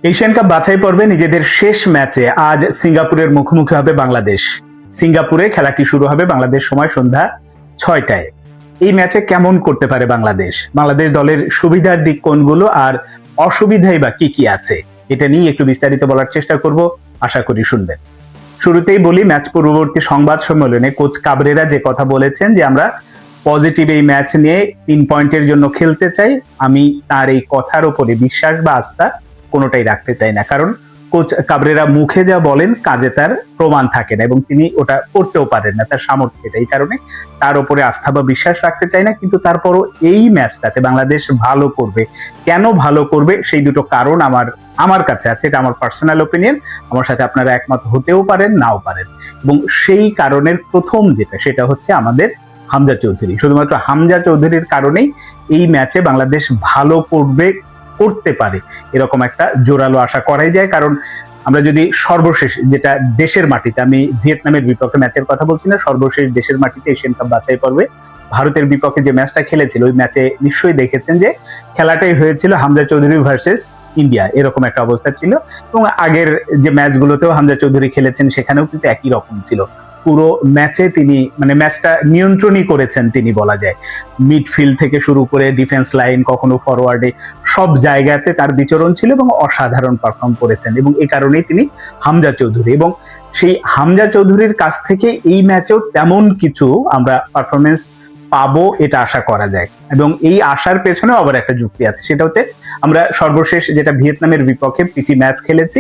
Asian cup বাছাই পর্বে নিজেদের শেষ ম্যাচে আজ সিঙ্গাপুরের মুখোমুখি হবে বাংলাদেশ। সিঙ্গাপুরে খেলাটি শুরু হবে বাংলাদেশ সময় সন্ধ্যা 6টায়। এই ম্যাচে কেমন করতে পারে বাংলাদেশ দলের সুবিধার দিক কোনগুলো আর অসুবিধাই বা কি কি আছে, এটা নিয়ে একটু বিস্তারিত বলার চেষ্টা করব, আশা করি শুনবেন। শুরুতেই বলি, ম্যাচ পূর্ববর্তী সংবাদ সম্মেলনে কোচ কাবরেরা যে কথা বলেছেন যে আমরা পজিটিভ এই ম্যাচ নিয়ে 3 পয়েন্টের জন্য খেলতে চাই, আমি তার এই কথার উপরে বিশ্বাস বা আস্থা কোনোটাই রাখতে চাই না। কারণ কোচ কাবরেরা মুখে যা বলেন কাজে তার প্রমাণ থাকে না এবং তিনি ওটা করতেও পারেন না, তার সামর্থ্য এটা। এই কারণে তার উপরে আস্থা বা বিশ্বাস রাখতে চাই না। কিন্তু তারপরও এই ম্যাচটাতে বাংলাদেশ ভালো করবে, কেন ভালো করবে সেই দুটো কারণ আমার কাছে আছে। এটা আমার পার্সোনাল ওপিনিয়ন, আমার সাথে আপনারা একমত হতেও পারেন নাও পারেন। এবং সেই কারণের প্রথম সেটা হচ্ছে আমাদের হামজা চৌধুরী। শুধুমাত্র হামজা চৌধুরীর কারণেই এই ম্যাচে বাংলাদেশ ভালো করতে পারে এরকম একটা জোরালো আশা করাই যায়। কারণ আমরা যদি সর্বশেষ যেটা দেশের মাটিতে, আমি ভিয়েতনামের বিপক্ষে ম্যাচের কথা বলছি না, সর্বশেষ দেশের মাটিতে এশিয়ান কাপ বাছাই পর্বে ভারতের বিপক্ষে যে ম্যাচটা খেলেছিল, ওই ম্যাচে নিশ্চয়ই দেখেছেন যে খেলাটাই হয়েছিল হামজা চৌধুরী ভার্সেস ইন্ডিয়া, এরকম একটা অবস্থা ছিল। এবং আগের যে ম্যাচগুলোতেও হামজা চৌধুরী খেলেছেন সেখানেও কিন্তু একই রকম ছিল। পুরো ম্যাচে তিনি ম্যাচটা নিয়ন্ত্রণই করেছেন তিনি, বলা যায়। মিডফিল্ড থেকে শুরু করে ডিফেন্স লাইন, কখনো ফরওয়ার্ডে, সব জায়গাতে তার বিচরণ ছিল এবং অসাধারণ পারফর্ম করেছেন। এবং এই কারণেই তিনি হামজা চৌধুরী। এবং সেই হামজা চৌধুরীর কাছ থেকে এই ম্যাচেও তেমন কিছু আমরা পারফরমেন্স পাবো এটা আশা করা যায়। এবং এই আশার পেছনে আবার একটা যুক্তি আছে, সেটা হচ্ছে আমরা সর্বশেষ যেটা ভিয়েতনামের বিপক্ষে প্রীতি ম্যাচ খেলেছি,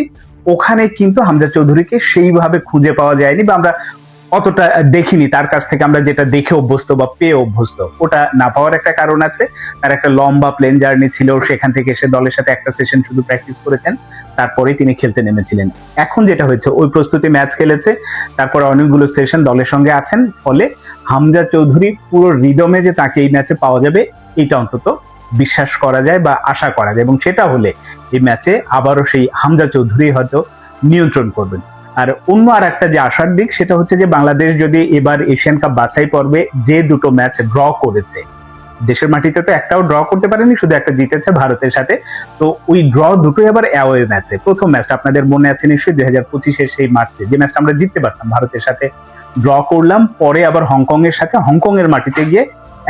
ওখানে কিন্তু হামজা চৌধুরীকে সেইভাবে খুঁজে পাওয়া যায়নি বা আমরা অতটা দেখিনি তার কাছ থেকে। আমরা যেটা দেখে অভ্যস্ত বা পেয়ে অভ্যস্ত, ওটা না পাওয়ার একটা কারণ আছে। তার একটা লম্বা প্লেন জার্নি ছিল, সেখান থেকে এসে দলের সাথে একটা সেশন শুধু প্র্যাকটিস করেছেন, তারপরে তিনি খেলতে নেমেছিলেন। এখন যেটা হয়েছে, ওই প্রস্তুতি ম্যাচ খেলেছে, তারপরে অনেকগুলো সেশন দলের সঙ্গে আছেন, ফলে হামজা চৌধুরী পুরো রিদমে যে তাকে এই ম্যাচে পাওয়া যাবে এটা অন্তত বিশ্বাস করা যায় বা আশা করা যায়। এবং সেটা হলে এই ম্যাচে আবারও সেই হামজা চৌধুরী হয়তো নিয়ন্ত্রণ করবেন। আর অন্য আর একটা যে আশার দিক, সেটা হচ্ছে যে বাংলাদেশ যদি এবার এশিয়ান কাপ বাছাই পর্বে যে দুটো ম্যাচ ড্র করেছে, দেশের মাটিতে তো একটাও ড্র করতে পারেনি, শুধু একটা জিতেছে ভারতের সাথে, তো ওই ড্র দুটোই আবার অ্যাওয়ে ম্যাচে। প্রথম ম্যাচটা আপনাদের মনে আছে নিশ্চয়ই, 2025-এর সেই মার্চে যে ম্যাচটা আমরা জিততে পারতাম, ভারতের সাথে ড্র করলাম, পরে আবার হংকং এর সাথে হংকং এর মাটিতে গিয়ে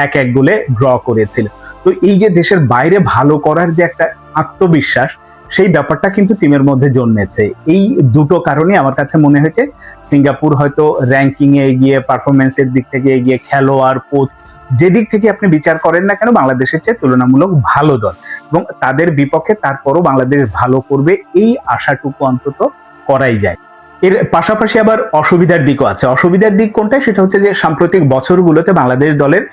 1-1 গোলে ড্র করেছিল। তো এই যে দেশের বাইরে ভালো করার যে একটা আত্মবিশ্বাস, সেই ব্যাপারটা কিন্তু টিমের মধ্যে জন্মেছে। এই দুটো কারণে আমার কাছে মনে হয়েছে সিঙ্গাপুর হয়তো র্যাঙ্কিং এ এগিয়ে, পারফরমেন্সের দিক থেকে এগিয়ে, খেলোয়াড়, কোচ, যে দিক থেকে আপনি বিচার করেন না কেন, বাংলাদেশের চেয়ে তুলনামূলক ভালো দল। এবং তাদের বিপক্ষে তারপরও বাংলাদেশ ভালো করবে এই আশাটুকু অন্তত করাই যায়। এর পাশাপাশি আবার অসুবিধার দিকও আছে। অসুবিধার দিক কোনটা, সেটা হচ্ছে যে সাম্প্রতিক বছরগুলোতে বাংলাদেশ দলের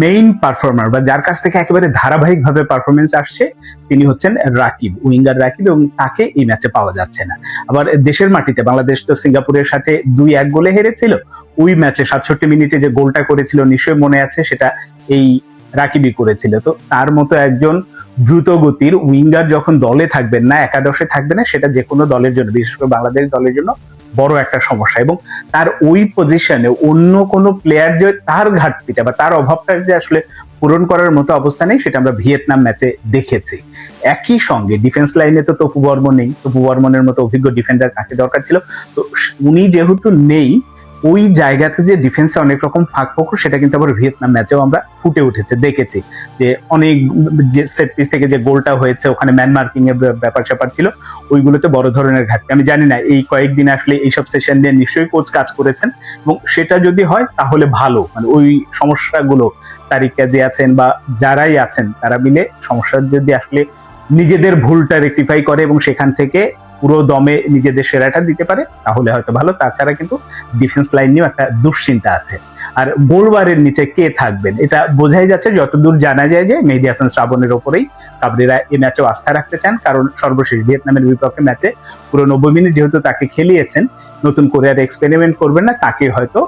মেইন পারফর্মার বা যার কাছ থেকে একেবারে ধারাবাহিকভাবে পারফরমেন্স আসছে, তিনি হচ্ছেন রাকিব, উইঙ্গার রাকিব, এবং তাকে এই ম্যাচে পাওয়া যাচ্ছে না। আবার দেশের মাটিতে বাংলাদেশ তো সিঙ্গাপুরের সাথে 2-1 গোলে হেরেছিল, ওই ম্যাচে 67 মিনিটে যে গোলটা করেছিল নিশ্চয়ই মনে আছে, সেটা এই রাকিবই করেছিল। তো তার মতো একজন দ্রুত গতির উইঙ্গার যখন দলে থাকবেন না, একাদশে থাকবে না, সেটা যে কোনো দলের জন্য, বিশেষ করে বাংলাদেশ দলের জন্য বড় একটা সমস্যা। এবং তার ওই পজিশনে অন্য কোনো প্লেয়ার যে তার ঘাটতিটা বা তার অভাবটা যে আসলে পূরণ করার মতো অবস্থা নেই, সেটা আমরা ভিয়েতনাম ম্যাচে দেখেছি। একই সঙ্গে ডিফেন্স লাইনে তো তপু বর্মন নেই, তপু বর্মনের মতো অভিজ্ঞ ডিফেন্ডার তাকে দরকার ছিল, তো উনি যেহেতু নেই, ওই জায়গাতে যে ডিফেন্সে অনেক রকম ফাঁকফোকর, সেটা কিন্তু আবার ভিয়েতনাম ম্যাচেও আমরা ফুটে উঠেছে, দেখেছি যে অনেক যে সেট পিস থেকে যে গোলটা হয়েছে, ওখানে ম্যান মার্কিং এর ব্যাপার স্যাপার ছিল, ওইগুলোতে বড় ধরনের ঘাটতি। আমি জানি না এই কয়েকদিন আসলে এইসব সেশন নিয়ে নিশ্চয়ই কোচ কাজ করেছেন, এবং সেটা যদি হয় তাহলে ভালো। ওই সমস্যাগুলো তারিক কাজী আছেন বা যারাই আছেন, তারা মিলে সমস্যা যদি আসলে নিজেদের ভুলটা রেকটিফাই করে এবং সেখান থেকে পুরো দমে নিজেদের সেরাটা দিতে পারে, তাহলে হয়তো ভালো। তাছাড়া কিন্তু ডিফেন্স লাইন নিয়েও একটা দুশ্চিন্তা আছে। আর গোলবারের নিচে কে থাকবেন এটা বোঝাই যাচ্ছে, যতদূর জানা যায় যে মেহেদী হাসান শ্রাবণের ওপরেই কাবরেরা এই ম্যাচেও আস্থা রাখতে চান। কারণ সর্বশেষ ভিয়েতনামের বিপক্ষে ম্যাচে পুরো 90 মিনিট যেহেতু তাকে খেলিয়েছেন, নতুন করে আর এক্সপেরিমেন্ট করবেন না, তাকে হয়তো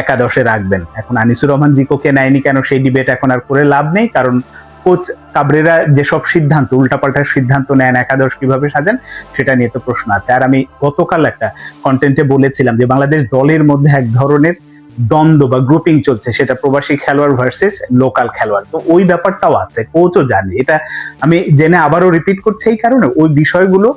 একাদশে রাখবেন। এখন আনিসুর রহমান জিকোকে নেয়নি কেন, সেই ডিবেট এখন আর করে লাভ নেই। কারণ কোচ কাবরেরা যেসব সিদ্ধান্ত, উল্টাপাল্টা সিদ্ধান্ত নেন, একাদশ কিভাবে সাজান, সেটা নিয়ে তো প্রশ্ন আছে। আর আমি গতকাল একটা কন্টেন্টে বলেছিলাম যে বাংলাদেশ দলের মধ্যে এক ধরনের দ্বন্দ্ব বা গ্রুপিং চলছে, সেটা প্রবাসী খেলোয়াড় ভার্সেস লোকাল খেলোয়াড়। তো ওই ব্যাপারটাও আছে, কোচও জানে এটা। আমি জেনে আবারও রিপিট করছি এই কারণে ওই বিষয়গুলো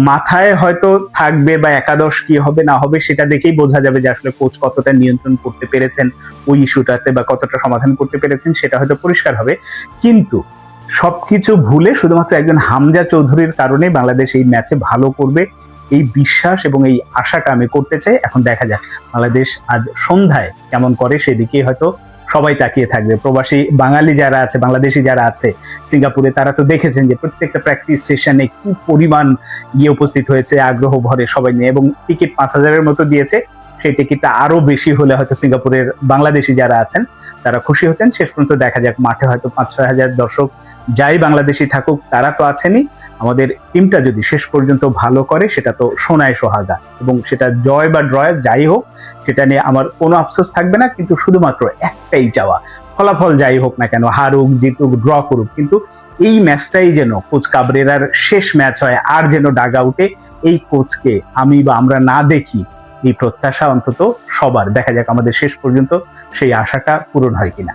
মাথায় হয়তো থাকবে বা একাদশ কি হবে না হবে সেটা দেখেই বোঝা যাবে যে আসলে কোচ কতটা নিয়ন্ত্রণ করতে পেরেছেন ওই ইস্যুটাতে বা কতটা সমাধান করতে পেরেছেন, সেটা হয়তো পরিষ্কার হবে। কিন্তু সবকিছু ভুলে শুধুমাত্র একজন হামজা চৌধুরীর কারণে বাংলাদেশ এই ম্যাচে ভালো করবে, এই বিশ্বাস এবং এই আশাটা আমি করতে চাই। এখন দেখা যাক বাংলাদেশ আজ সন্ধ্যায় কেমন করে, সেদিকেই হয়তো সবাই তাকিয়ে থাকবে। প্রবাসী বাঙালি যারা আছে, বাংলাদেশি যারা আছে সিঙ্গাপুরে, তারা তো দেখেছেন যে প্রত্যেকটা প্র্যাকটিস সেশনে কি পরিমাণ গিয়ে উপস্থিত হয়েছে আগ্রহ ভরে সবাই নিয়ে, এবং টিকিট 5,000-এর মতো দিয়েছে। সেই টিকিটটা আরো বেশি হলে হয়তো সিঙ্গাপুরের বাংলাদেশি যারা আছেন তারা খুশি হতেন। শেষ পর্যন্ত দেখা যাক, মাঠে হয়তো 5-6 হাজার দর্শক যাই বাংলাদেশি থাকুক, তারা তো আছেনই। আমাদের টিমটা যদি শেষ পর্যন্ত ভালো করে সেটা তো সোনায় সোহাগা, এবং সেটা জয় বা ড্রয় যাই হোক সেটা নিয়ে আমার কোনো আফসোস থাকবে না। কিন্তু শুধুমাত্র একটাই চাওয়া, ফলাফল যাই হোক না কেন, হারুক জিতুক ড্র করুক, কিন্তু এই ম্যাচটাই যেন কোচ কাবরেরার শেষ ম্যাচ হয়, আর যেন ডাগ আউটে এই কোচকে আমি বা আমরা না দেখি, এই প্রত্যাশা অন্তত সবার। দেখা যাক আমাদের শেষ পর্যন্ত সেই আশাটা পূরণ হয় কিনা।